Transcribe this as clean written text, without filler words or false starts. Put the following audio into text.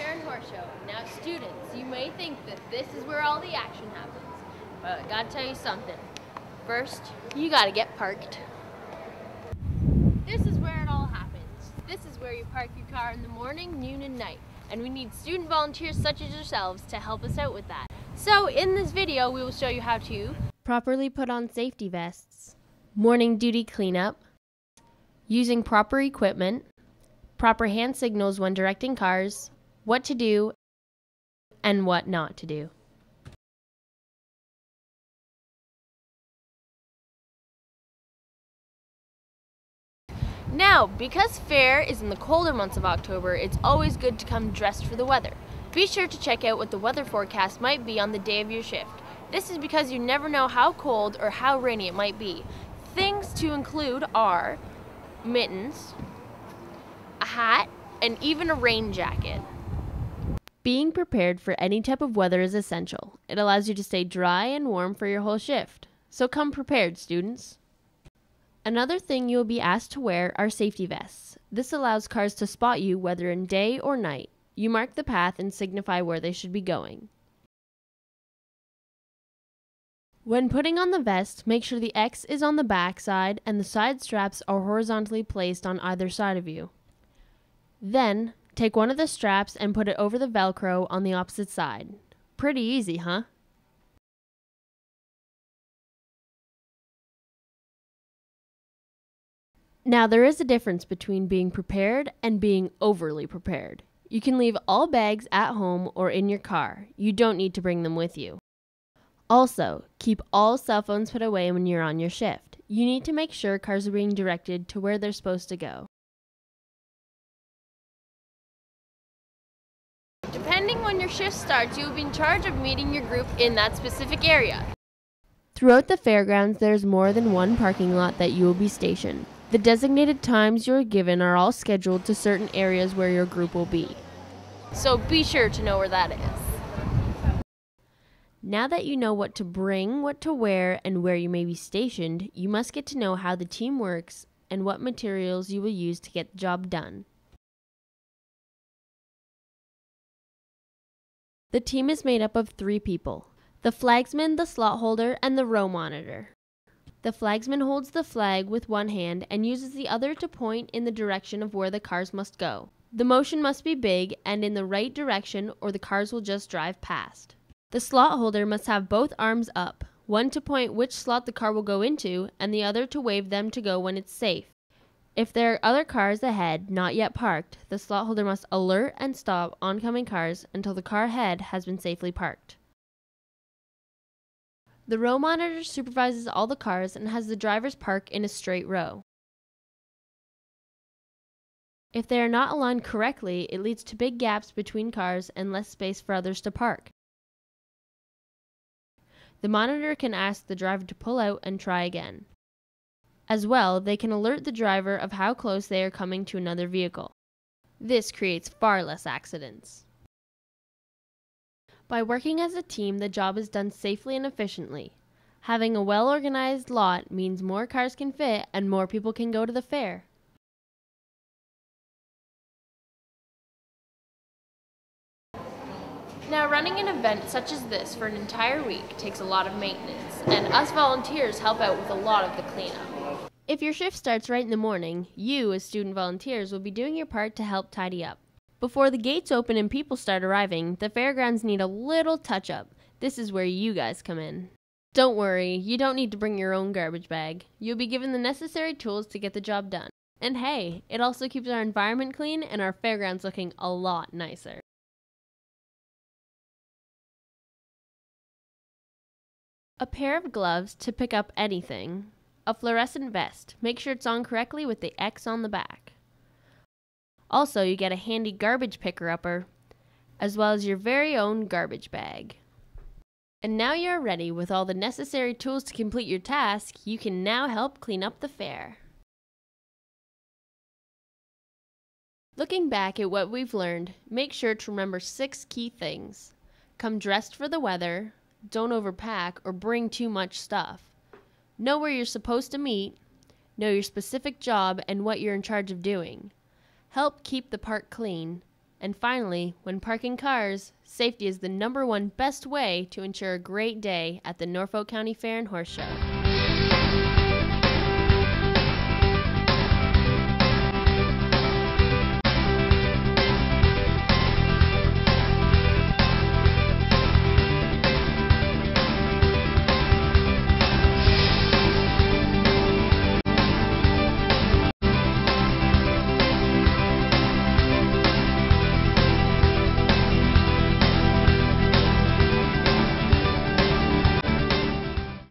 Karen Horshow. Now students, you may think that this is where all the action happens, but I gotta tell you something. First, you gotta get parked. This is where it all happens. This is where you park your car in the morning, noon, and night. And we need student volunteers such as yourselves to help us out with that. So in this video, we will show you how to properly put on safety vests, morning duty cleanup, using proper equipment, proper hand signals when directing cars, what to do, and what not to do. Now, because fair is in the colder months of October, it's always good to come dressed for the weather. Be sure to check out what the weather forecast might be on the day of your shift. This is because you never know how cold or how rainy it might be. Things to include are mittens, a hat, and even a rain jacket. Being prepared for any type of weather is essential. It allows you to stay dry and warm for your whole shift. So come prepared, students. Another thing you will be asked to wear are safety vests. This allows cars to spot you whether in day or night. You mark the path and signify where they should be going. When putting on the vest, make sure the X is on the back side and the side straps are horizontally placed on either side of you. Then, take one of the straps and put it over the Velcro on the opposite side. Pretty easy, huh? Now, there is a difference between being prepared and being overly prepared. You can leave all bags at home or in your car. You don't need to bring them with you. Also, keep all cell phones put away when you're on your shift. You need to make sure cars are being directed to where they're supposed to go. Depending when your shift starts, you will be in charge of meeting your group in that specific area. Throughout the fairgrounds, there's more than one parking lot that you will be stationed. The designated times you're given are all scheduled to certain areas where your group will be. So be sure to know where that is. Now that you know what to bring, what to wear, and where you may be stationed, you must get to know how the team works and what materials you will use to get the job done. The team is made up of 3 people: the flagsman, the slot holder, and the row monitor. The flagsman holds the flag with one hand and uses the other to point in the direction of where the cars must go. The motion must be big and in the right direction or the cars will just drive past. The slot holder must have both arms up, one to point which slot the car will go into and the other to wave them to go when it's safe. If there are other cars ahead not yet parked, the slot holder must alert and stop oncoming cars until the car ahead has been safely parked. The row monitor supervises all the cars and has the drivers park in a straight row. If they are not aligned correctly, it leads to big gaps between cars and less space for others to park. The monitor can ask the driver to pull out and try again. As well, they can alert the driver of how close they are coming to another vehicle. This creates far less accidents. By working as a team, the job is done safely and efficiently. Having a well-organized lot means more cars can fit and more people can go to the fair. Now, running an event such as this for an entire week takes a lot of maintenance, and us volunteers help out with a lot of the cleanup. If your shift starts right in the morning, you, as student volunteers, will be doing your part to help tidy up. Before the gates open and people start arriving, the fairgrounds need a little touch-up. This is where you guys come in. Don't worry, you don't need to bring your own garbage bag. You'll be given the necessary tools to get the job done. And hey, it also keeps our environment clean and our fairgrounds looking a lot nicer. A pair of gloves to pick up anything. A fluorescent vest. Make sure it's on correctly with the X on the back. Also, you get a handy garbage picker-upper, as well as your very own garbage bag. And now you're ready with all the necessary tools to complete your task. You can now help clean up the fair. Looking back at what we've learned, make sure to remember 6 key things. Come dressed for the weather. Don't overpack or bring too much stuff. Know where you're supposed to meet. Know your specific job and what you're in charge of doing. Help keep the park clean. And finally, when parking cars, safety is the #1 best way to ensure a great day at the Norfolk County Fair and Horse Show.